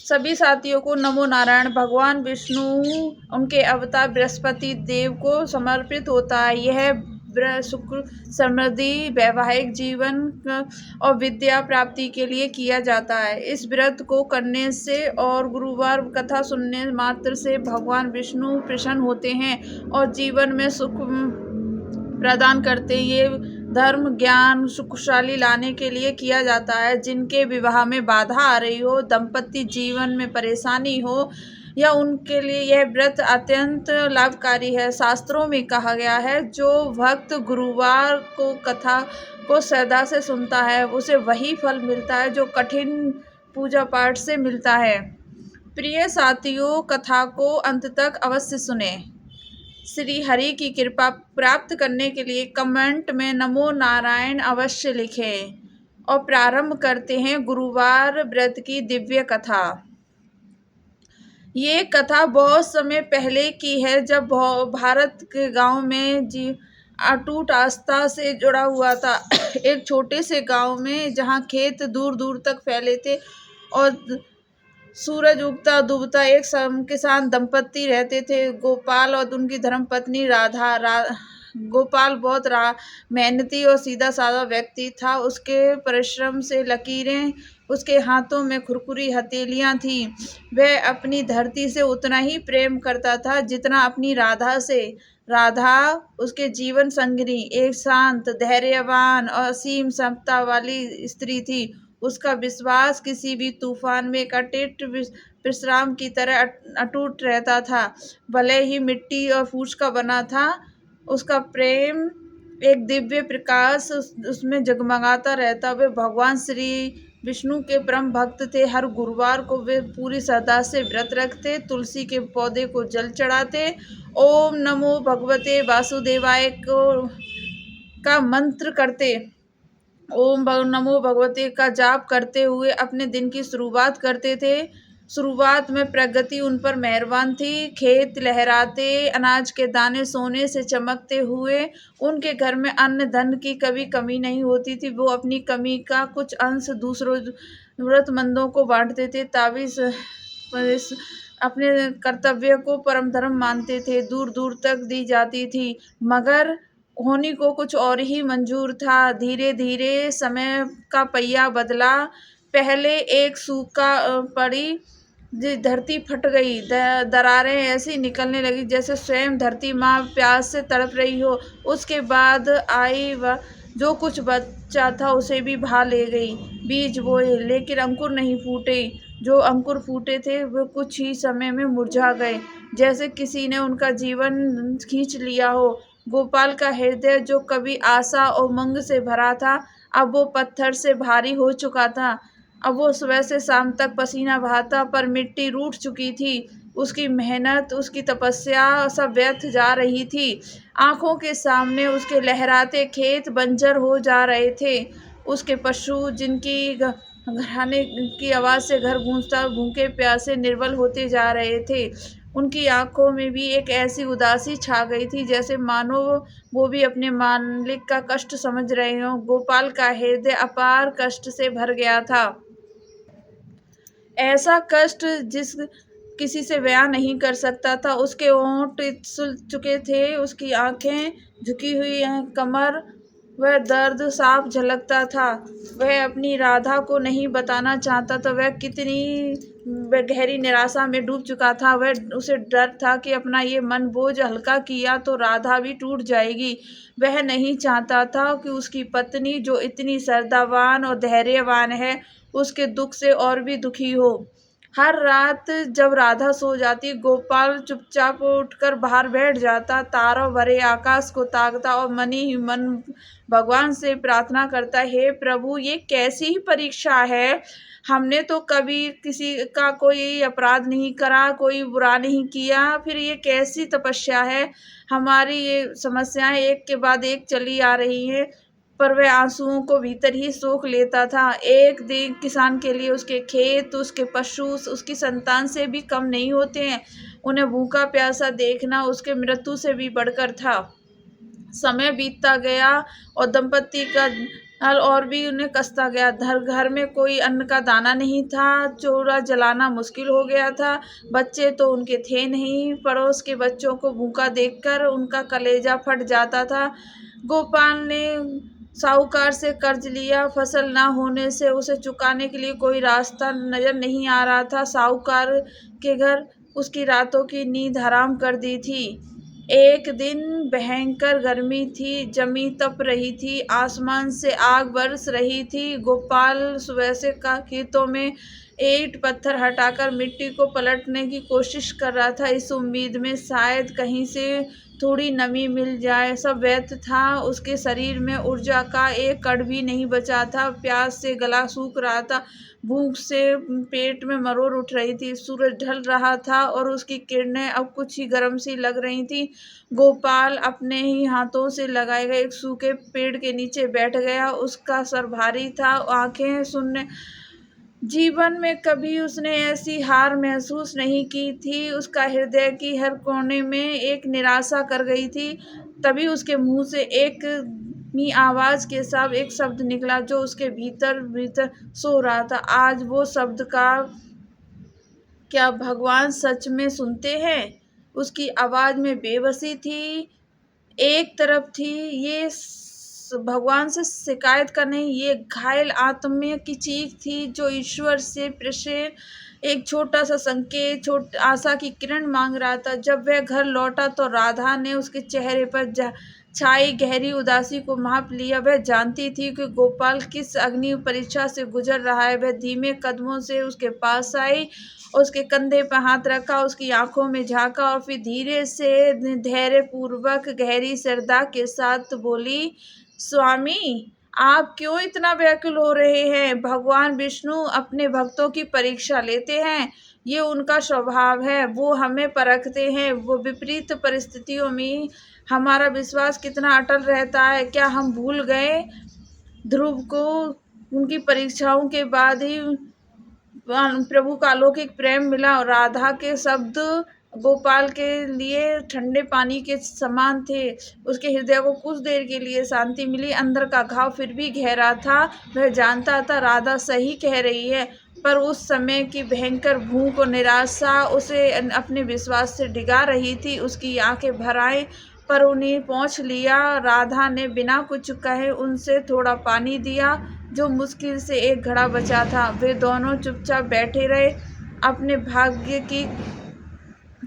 सभी साथियों को नमो नारायण। भगवान विष्णु उनके अवतार बृहस्पति देव को समर्पित होता है। यह सुख समृद्धि, वैवाहिक जीवन और विद्या प्राप्ति के लिए किया जाता है। इस व्रत को करने से और गुरुवार कथा सुनने मात्र से भगवान विष्णु प्रसन्न होते हैं और जीवन में सुख प्रदान करते। ये धर्म ज्ञान सुखशाली लाने के लिए किया जाता है। जिनके विवाह में बाधा आ रही हो, दाम्पत्य जीवन में परेशानी हो, या उनके लिए यह व्रत अत्यंत लाभकारी है। शास्त्रों में कहा गया है, जो भक्त गुरुवार को कथा को श्रद्धा से सुनता है उसे वही फल मिलता है जो कठिन पूजा पाठ से मिलता है। प्रिय साथियों, कथा को अंत तक अवश्य सुने। श्री हरि की कृपा प्राप्त करने के लिए कमेंट में नमो नारायण अवश्य लिखें। और प्रारंभ करते हैं गुरुवार व्रत की दिव्य कथा। ये कथा बहुत समय पहले की है, जब भारत के गांव में अटूट आस्था से जुड़ा हुआ था। एक छोटे से गांव में जहां खेत दूर दूर तक फैले थे और सूरज उगता डूबता एक किसान दंपत्ति रहते थे, गोपाल और उनकी धर्मपत्नी राधा। गोपाल बहुत मेहनती और सीधा साधा व्यक्ति था। उसके परिश्रम से लकीरें, उसके हाथों में खुरखुरी हथेलियां थीं। वह अपनी धरती से उतना ही प्रेम करता था जितना अपनी राधा से। राधा उसके जीवन संगिनी, एक शांत, धैर्यवान और असीम क्षमता वाली स्त्री थी। उसका विश्वास किसी भी तूफान में एक अटूट विश्राम की तरह अटूट रहता था। भले ही मिट्टी और फूस का बना था, उसका प्रेम एक दिव्य प्रकाश उसमें जगमगाता रहता। वे भगवान श्री विष्णु के परम भक्त थे। हर गुरुवार को वे पूरी श्रद्धा से व्रत रखते, तुलसी के पौधे को जल चढ़ाते, ओम नमो भगवते वासुदेवाय का मंत्र करते, ओम नमो भगवते का जाप करते हुए अपने दिन की शुरुआत करते थे। शुरुआत में प्रकृति उन पर मेहरबान थी। खेत लहराते, अनाज के दाने सोने से चमकते हुए, उनके घर में अन्न धन की कभी कमी नहीं होती थी। वो अपनी कमी का कुछ अंश दूसरों जरूरतमंदों को बांटते थे। ताबीज अपने कर्तव्य को परम धर्म मानते थे, दूर दूर तक दी जाती थी। मगर होनी को कुछ और ही मंजूर था। धीरे धीरे समय का पहिया बदला। पहले एक सूखा पड़ी, धरती फट गई, दरारें ऐसी निकलने लगी जैसे स्वयं धरती माँ प्यास से तड़प रही हो। उसके बाद आई जो कुछ बचा था उसे भी भा ले गई। बीज बोए लेकिन अंकुर नहीं फूटे। जो अंकुर फूटे थे वो कुछ ही समय में मुरझा गए, जैसे किसी ने उनका जीवन खींच लिया हो। गोपाल का हृदय जो कभी आशा और उमंग से भरा था, अब वो पत्थर से भारी हो चुका था। अब वो सुबह से शाम तक पसीना बहाता, पर मिट्टी रूठ चुकी थी। उसकी मेहनत, उसकी तपस्या सब व्यर्थ जा रही थी। आंखों के सामने उसके लहराते खेत बंजर हो जा रहे थे। उसके पशु, जिनकी घराने की आवाज़ से घर गूंजता, भूखे प्यासे निर्बल होते जा रहे थे। उनकी आंखों में भी एक ऐसी उदासी छा गई थी जैसे मानो वो भी अपने मालिक का कष्ट समझ रहे हों। गोपाल का हृदय अपार कष्ट से भर गया था। ऐसा कष्ट जिस किसी से बयां नहीं कर सकता था। उसके होंठ सुल चुके थे, उसकी आंखें झुकी हुई कमर, वह दर्द साफ झलकता था। वह अपनी राधा को नहीं बताना चाहता था। वह कितनी गहरी निराशा में डूब चुका था। उसे डर था कि अपना ये मन बोझ हल्का किया तो राधा भी टूट जाएगी। वह नहीं चाहता था कि उसकी पत्नी, जो इतनी श्रद्धावान और धैर्यवान है, उसके दुख से और भी दुखी हो। हर रात जब राधा सो जाती, गोपाल चुपचाप उठकर बाहर बैठ जाता, तारों भरे आकाश को ताकता और मन ही मन भगवान से प्रार्थना करता, हे प्रभु, ये कैसी ही परीक्षा है। हमने तो कभी किसी का कोई अपराध नहीं करा, कोई बुरा नहीं किया, फिर ये कैसी तपस्या है। हमारी ये समस्याएं एक के बाद एक चली आ रही हैं। पर वह आंसुओं को भीतर ही सोख लेता था। एक दिन किसान के लिए उसके खेत, उसके पशु, उसकी संतान से भी कम नहीं होते हैं। उन्हें भूखा प्यासा देखना उसके मृत्यु से भी बढ़कर था। समय बीतता गया और दंपत्ति का और भी उन्हें कसता गया। घर में कोई अन्न का दाना नहीं था, चूल्हा जलाना मुश्किल हो गया था। बच्चे तो उनके थे नहीं, पड़ोस के बच्चों को भूखा देखकर उनका कलेजा फट जाता था। गोपाल ने साहूकार से कर्ज लिया, फसल ना होने से उसे चुकाने के लिए कोई रास्ता नजर नहीं आ रहा था। साहूकार के घर उसकी रातों की नींद हराम कर दी थी। एक दिन भयंकर गर्मी थी, जमी तप रही थी, आसमान से आग बरस रही थी। गोपाल सुबह से का खेतों में ईंट पत्थर हटाकर मिट्टी को पलटने की कोशिश कर रहा था, इस उम्मीद में शायद कहीं से थोड़ी नमी मिल जाए। सब व्यर्थ था, उसके शरीर में ऊर्जा का एक कण भी नहीं बचा था। प्यास से गला सूख रहा था, भूख से पेट में मरोड़ उठ रही थी। सूरज ढल रहा था और उसकी किरणें अब कुछ ही गर्म सी लग रही थी। गोपाल अपने ही हाथों से लगाए गए एक सूखे पेड़ के नीचे बैठ गया। उसका सर भारी था, आंखें शून्य। जीवन में कभी उसने ऐसी हार महसूस नहीं की थी। उसका हृदय की हर कोने में एक निराशा कर गई थी। तभी उसके मुंह से एक मी आवाज के साथ एक शब्द निकला जो उसके भीतर भीतर सो रहा था। आज वो शब्द का क्या भगवान सच में सुनते हैं? उसकी आवाज में बेबसी थी। एक तरफ थी ये भगवान से शिकायत का नहीं, ये घायल आत्मा की चीख थी जो ईश्वर से प्रेषित एक छोटा सा संकेत, आशा की किरण मांग रहा था। जब वह घर लौटा तो राधा ने उसके चेहरे पर छाई गहरी उदासी को माप लिया। वह जानती थी कि गोपाल किस अग्नि परीक्षा से गुजर रहा है। वह धीमे कदमों से उसके पास आई, उसके कंधे पर हाथ रखा, उसकी आंखों में झांका और फिर धीरे से धैर्य पूर्वक गहरी श्रद्धा के साथ बोली, स्वामी, आप क्यों इतना व्याकुल हो रहे हैं? भगवान विष्णु अपने भक्तों की परीक्षा लेते हैं, ये उनका स्वभाव है। वो हमें परखते हैं। वो विपरीत परिस्थितियों में हमारा विश्वास कितना अटल रहता है। क्या हम भूल गए ध्रुव को? उनकी परीक्षाओं के बाद ही प्रभु का अलौकिक प्रेम मिला। और राधा के शब्द गोपाल के लिए ठंडे पानी के समान थे। उसके हृदय को कुछ देर के लिए शांति मिली। अंदर का घाव फिर भी गहरा था। वह जानता था राधा सही कह रही है, पर उस समय की भयंकर भूख और निराशा उसे अपने विश्वास से डिगा रही थी। उसकी आंखें भर आई, पर उन्हें पहुंच लिया। राधा ने बिना कुछ कहे उनसे थोड़ा पानी दिया, जो मुश्किल से एक घड़ा बचा था। वे दोनों चुपचाप बैठे रहे, अपने भाग्य की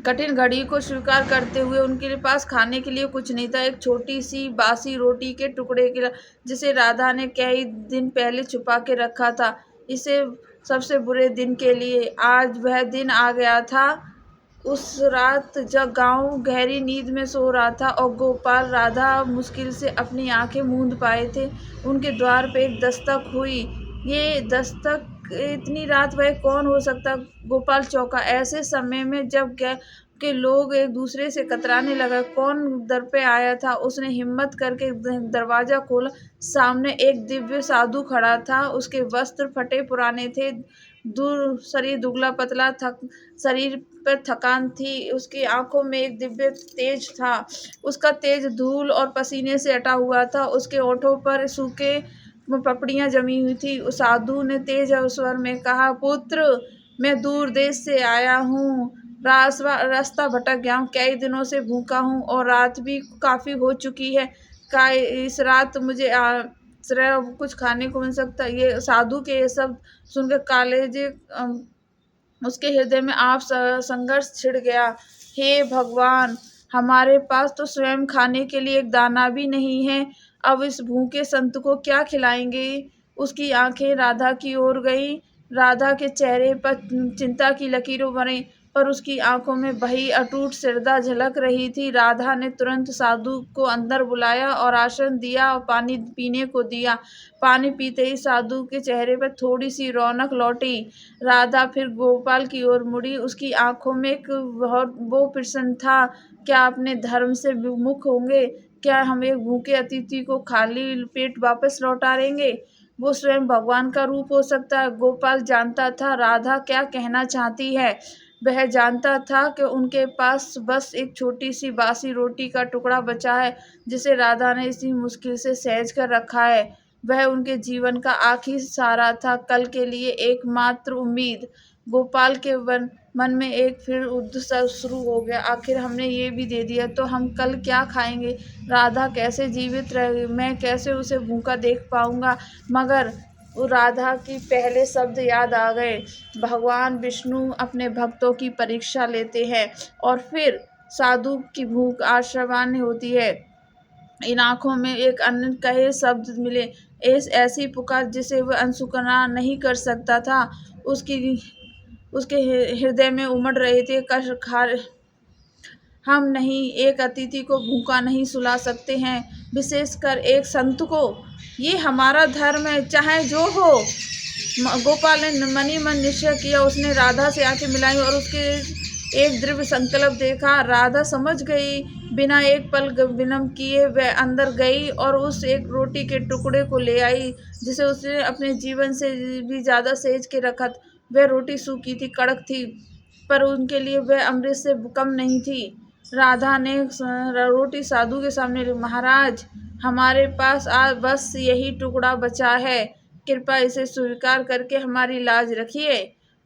कठिन घड़ी को स्वीकार करते हुए। उनके पास खाने के लिए कुछ नहीं था, एक छोटी सी बासी रोटी के टुकड़े के जिसे राधा ने कई दिन पहले छुपा के रखा था, इसे सबसे बुरे दिन के लिए। आज वह दिन आ गया था, उस रात जब गांव गहरी नींद में सो रहा था और गोपाल राधा मुश्किल से अपनी आंखें मूंद पाए थे। उनके द्वार पे एक दस्तक हुई। ये दस्तक, इतनी रात वह कौन हो सकता? गोपाल चौंका। ऐसे समय में जब के लोग एक दूसरे से कतराने लगा, कौन दर पे आया था? उसने हिम्मत करके दरवाजा खोला। सामने एक दिव्य साधु खड़ा था। उसके वस्त्र फटे पुराने थे, दूर शरीर दुबला पतला, शरीर पर थकान थी। उसकी आंखों में एक दिव्य तेज था। उसका तेज धूल और पसीने से अटा हुआ था। उसके होठों पर सूखे पपड़ियां जमी हुई थी। उस साधु ने तेज स्वर में कहा, पुत्र, मैं दूर देश से आया हूँ, रास्ता भटक गया हूँ, कई दिनों से भूखा हूँ और रात भी काफी हो चुकी है। का इस रात मुझे कुछ खाने को मिल सकता है? ये साधु के ये सब सुनकर कालेजे उसके हृदय में आप संघर्ष छिड़ गया। हे भगवान, हमारे पास तो स्वयं खाने के लिए एक दाना भी नहीं है, अब इस भूखे संत को क्या खिलाएंगे? उसकी आंखें राधा की ओर गई। राधा के चेहरे पर चिंता की लकीरों बनी, पर उसकी आंखों में वही अटूट श्रद्धा झलक रही थी। राधा ने तुरंत साधु को अंदर बुलाया और आसन दिया और पानी पीने को दिया। पानी पीते ही साधु के चेहरे पर थोड़ी सी रौनक लौटी। राधा फिर गोपाल की ओर मुड़ी। उसकी आंखों में एक बहुत वो प्रश्न था, क्या अपने धर्म से विमुख होंगे? क्या हम एक भूखे अतिथि को खाली पेट वापस लौटाएंगे? वो स्वयं भगवान का रूप हो सकता है। गोपाल जानता था राधा क्या कहना चाहती है। वह जानता था कि उनके पास बस एक छोटी सी बासी रोटी का टुकड़ा बचा है, जिसे राधा ने इसी मुश्किल से सहज कर रखा है। वह उनके जीवन का आखिरी सहारा था, कल के लिए एकमात्र उम्मीद। गोपाल के मन में एक फिर उत्सव शुरू हो गया। आखिर हमने ये भी दे दिया तो हम कल क्या खाएंगे? राधा कैसे जीवित रहेगी? मैं कैसे उसे भूखा देख पाऊंगा? मगर वो राधा की पहले शब्द याद आ गए। भगवान विष्णु अपने भक्तों की परीक्षा लेते हैं और फिर साधु की भूख आशावान होती है। इन आंखों में एक अन्य कहे शब्द मिले, ऐसी पुकार जिसे वह अनसुना नहीं कर सकता था। उसकी उसके हृदय में उमड़ रहे थे कष्ट। हम नहीं, एक अतिथि को भूखा नहीं सुला सकते हैं, विशेषकर एक संत को। ये हमारा धर्म है, चाहे जो हो। गोपाल ने मनी मन निश्चय किया। उसने राधा से आंखें मिलाई और उसके एक दृढ़ संकल्प देखा। राधा समझ गई। बिना एक पल विलंब किए वह अंदर गई और उस एक रोटी के टुकड़े को ले आई जिसे उसने अपने जीवन से भी ज्यादा सहेज के रखा था। वह रोटी सूखी थी, कड़क थी, पर उनके लिए वह अमृत से कम नहीं थी। राधा ने रोटी साधु के सामने रखी। महाराज, हमारे पास आज बस यही टुकड़ा बचा है, कृपया इसे स्वीकार करके हमारी लाज रखिए।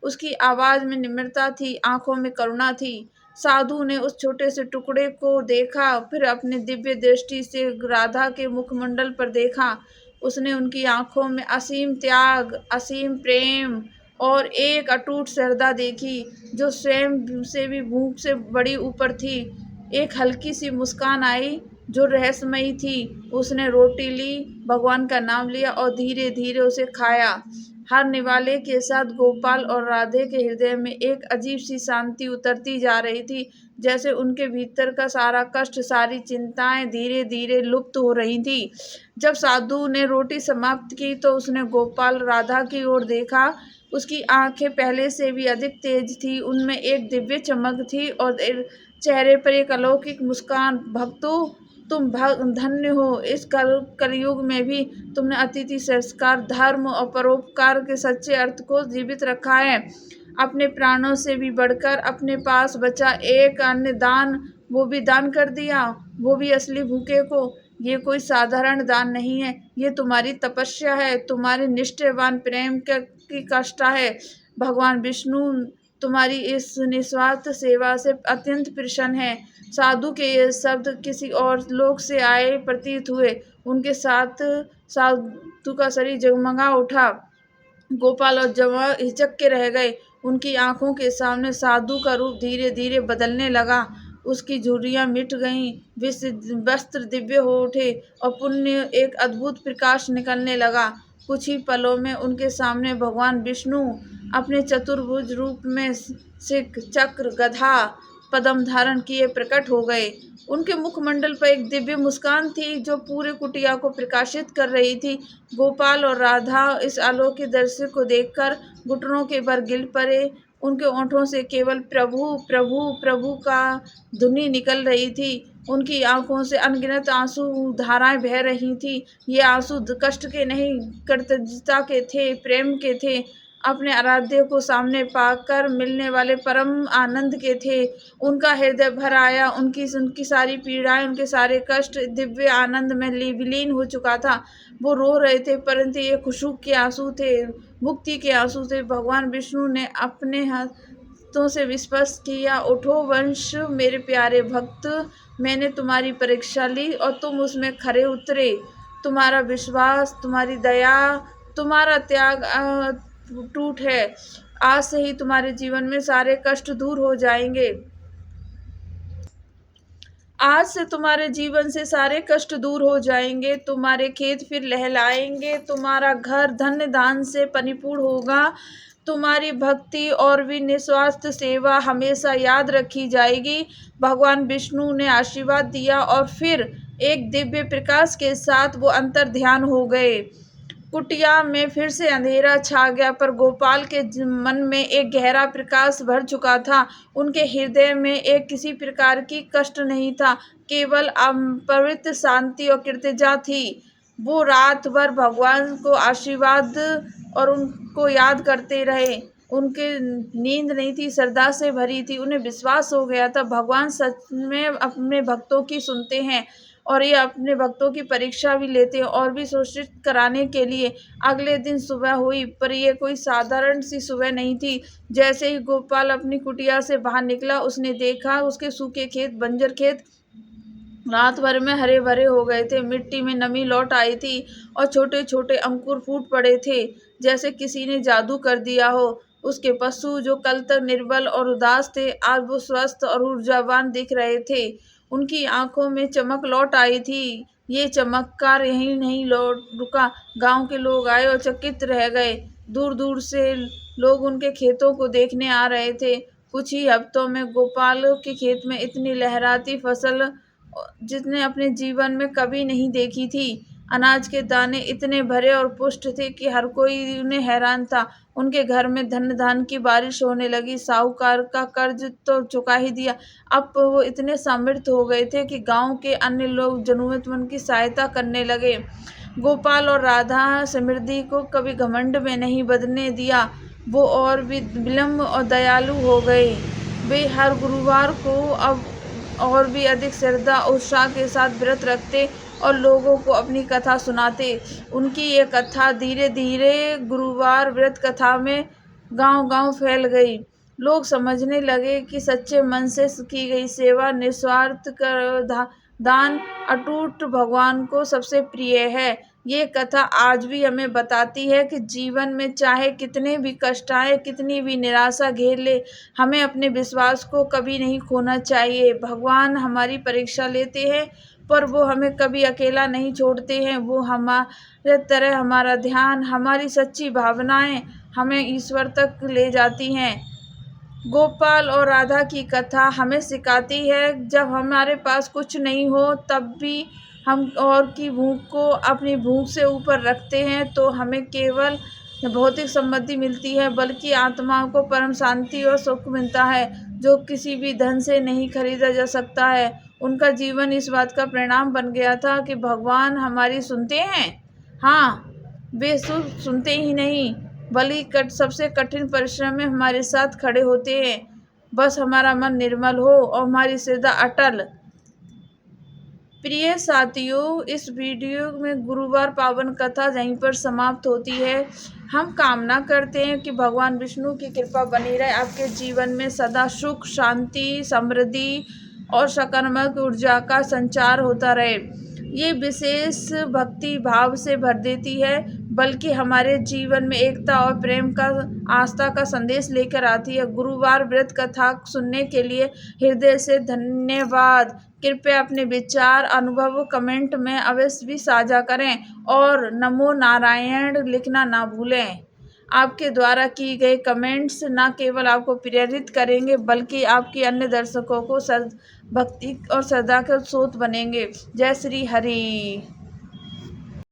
उसकी आवाज में निम्रता थी, आंखों में करुणा थी। साधु ने उस छोटे से टुकड़े को देखा, फिर अपने दिव्य दृष्टि से राधा के मुखमंडल पर देखा। उसने उनकी आंखों में असीम त्याग, असीम प्रेम और एक अटूट श्रद्धा देखी जो स्वयं से भी भूख से बड़ी ऊपर थी। एक हल्की सी मुस्कान आई जो रहस्यमयी थी। उसने रोटी ली, भगवान का नाम लिया और धीरे धीरे उसे खाया। हर निवाले के साथ गोपाल और राधे के हृदय में एक अजीब सी शांति उतरती जा रही थी, जैसे उनके भीतर का सारा कष्ट, सारी चिंताएं धीरे धीरे लुप्त हो रही थी। जब साधु ने रोटी समाप्त की तो उसने गोपाल राधा की ओर देखा। उसकी आंखें पहले से भी अधिक तेज थी, उनमें एक दिव्य चमक थी और चेहरे पर एक अलौकिक मुस्कान। भक्तों, तुम धन्य हो। इस कलयुग में भी तुमने अतिथि संस्कार, धर्म और परोपकार के सच्चे अर्थ को जीवित रखा है। अपने प्राणों से भी बढ़कर अपने पास बचा एक अन्य दान, वो भी दान कर दिया, वो भी असली भूखे को। ये कोई साधारण दान नहीं है, ये तुम्हारी तपस्या है, तुम्हारी निष्ठावान प्रेम की कष्टा है। भगवान विष्णु तुम्हारी इस निस्वार्थ सेवा से अत्यंत प्रसन्न है। साधु के ये शब्द किसी और लोक से आए प्रतीत हुए। उनके साथ साधु का शरीर जगमगा उठा। गोपाल और जवान हिचक के रह गए। उनकी आंखों के सामने साधु का रूप धीरे धीरे बदलने लगा। उसकी झुर्रियां मिट गईं, वस्त्र दिव्य हो उठे और पुण्य एक अद्भुत प्रकाश निकलने लगा। कुछ ही पलों में उनके सामने भगवान विष्णु अपने चतुर्भुज रूप में सिख, चक्र, गदा, पद्म धारण किए प्रकट हो गए। उनके मुखमंडल पर एक दिव्य मुस्कान थी जो पूरे कुटिया को प्रकाशित कर रही थी। गोपाल और राधा इस अलौकिक दृश्य को देखकर घुटनों के बल गिर पड़े। उनके होठों से केवल प्रभु प्रभु प्रभु का ध्वनि निकल रही थी। उनकी आंखों से अनगिनत आंसू धाराएं बह रही थी। ये आंसू कष्ट के नहीं, कृतज्ञता के थे, प्रेम के थे, अपने आराध्य को सामने पाकर मिलने वाले परम आनंद के थे। उनका हृदय भर आया। उनकी सारी पीड़ाएं, उनके सारे कष्ट दिव्य आनंद में विलीन हो चुका था। वो रो रहे थे, परंतु ये खुशबू के आंसू थे, मुक्ति के आंसू थे। भगवान विष्णु ने अपने हाथों से विस्पष्ट किया, उठो वंश मेरे प्यारे भक्त, मैंने तुम्हारी परीक्षा ली और तुम उसमें खरे उतरे। तुम्हारा विश्वास, तुम्हारी दया, तुम्हारा त्याग टूट है। आज से ही तुम्हारे जीवन में सारे कष्ट दूर हो जाएंगे। आज से तुम्हारे जीवन से सारे कष्ट दूर हो जाएंगे। तुम्हारे खेत फिर लहलाएंगे। तुम्हारा घर धन्य धान से परिपूर्ण होगा। तुम्हारी भक्ति और भी निस्वार्थ सेवा हमेशा याद रखी जाएगी। भगवान विष्णु ने आशीर्वाद दिया और फिर एक दिव्य प्रकाश के साथ वो अंतर ध्यान हो गए। कुटिया में फिर से अंधेरा छा गया, पर गोपाल के मन में एक गहरा प्रकाश भर चुका था। उनके हृदय में एक किसी प्रकार की कष्ट नहीं था, केवल पवित्र शांति और कृतज्ञता थी। वो रात भर भगवान को आशीर्वाद और उनको याद करते रहे। उनके नींद नहीं थी, श्रद्धा से भरी थी। उन्हें विश्वास हो गया था भगवान सच में अपने भक्तों की सुनते हैं और ये अपने भक्तों की परीक्षा भी लेते हैं और भी सूचित कराने के लिए। अगले दिन सुबह हुई, पर ये कोई साधारण सी सुबह नहीं थी। जैसे ही गोपाल अपनी कुटिया से बाहर निकला, उसने देखा उसके सूखे खेत, बंजर खेत रात भर में हरे भरे हो गए थे। मिट्टी में नमी लौट आई थी और छोटे छोटे अंकुर फूट पड़े थे, जैसे किसी ने जादू कर दिया हो। उसके पशु जो कल तक निर्बल और उदास थे, आज वो स्वस्थ और ऊर्जावान दिख रहे थे। उनकी आंखों में चमक लौट आई थी। ये चमत्कार यहीं नहीं लौट रुका। गांव के लोग आए और चकित रह गए। दूर दूर से लोग उनके खेतों को देखने आ रहे थे। कुछ ही हफ्तों में गोपाल के खेत में इतनी लहराती फसल जिसने अपने जीवन में कभी नहीं देखी थी। अनाज के दाने इतने भरे और पुष्ट थे कि हर कोई उन्हें हैरान था। उनके घर में धन धान की बारिश होने लगी। साहूकार का कर्ज तो चुका ही दिया, अब वो इतने समृद्ध हो गए थे कि गांव के अन्य लोग जरूरतमंद की सहायता करने लगे। गोपाल और राधा समृद्धि को कभी घमंड में नहीं बदलने दिया। वो और भी विलम्ब और दयालु हो गए। वे हर गुरुवार को अब और भी अधिक श्रद्धा उत्साह के साथ व्रत रखते और लोगों को अपनी कथा सुनाते। उनकी ये कथा धीरे धीरे गुरुवार व्रत कथा में गांव-गांव फैल गई। लोग समझने लगे कि सच्चे मन से की गई सेवा, निस्वार्थ दान अटूट भगवान को सबसे प्रिय है। ये कथा आज भी हमें बताती है कि जीवन में चाहे कितने भी कष्ट आए, कितनी भी निराशा घेर ले, हमें अपने विश्वास को कभी नहीं खोना चाहिए। भगवान हमारी परीक्षा लेते हैं, पर वो हमें कभी अकेला नहीं छोड़ते हैं। वो हमारे तरह हमारा ध्यान, हमारी सच्ची भावनाएं हमें ईश्वर तक ले जाती हैं। गोपाल और राधा की कथा हमें सिखाती है, जब हमारे पास कुछ नहीं हो तब भी हम और की भूख को अपनी भूख से ऊपर रखते हैं, तो हमें केवल भौतिक समृद्धि मिलती है, बल्कि आत्मा को परम शांति और सुख मिलता है, जो किसी भी धन से नहीं खरीदा जा सकता है। उनका जीवन इस बात का परिणाम बन गया था कि भगवान हमारी सुनते हैं। हाँ, वे सिर्फ सुनते ही नहीं, बल्कि सबसे कठिन परिश्रम में हमारे साथ खड़े होते हैं। बस हमारा मन निर्मल हो और हमारी श्रद्धा अटल। प्रिय साथियों, इस वीडियो में गुरुवार पावन कथा यहीं पर समाप्त होती है। हम कामना करते हैं कि भगवान विष्णु की कृपा बनी रहे, आपके जीवन में सदा सुख, शांति, समृद्धि और सकारात्मक ऊर्जा का संचार होता रहे। ये विशेष भक्ति भाव से भर देती है, बल्कि हमारे जीवन में एकता और प्रेम का, आस्था का संदेश लेकर आती है। गुरुवार व्रत कथा सुनने के लिए हृदय से धन्यवाद। कृपया अपने विचार, अनुभव कमेंट में अवश्य भी साझा करें और नमो नारायण लिखना ना भूलें। आपके द्वारा की गए कमेंट्स न केवल आपको प्रेरित करेंगे, बल्कि आपकी अन्य दर्शकों को भक्ति और श्रद्धा के स्रोत बनेंगे। जय श्री हरि।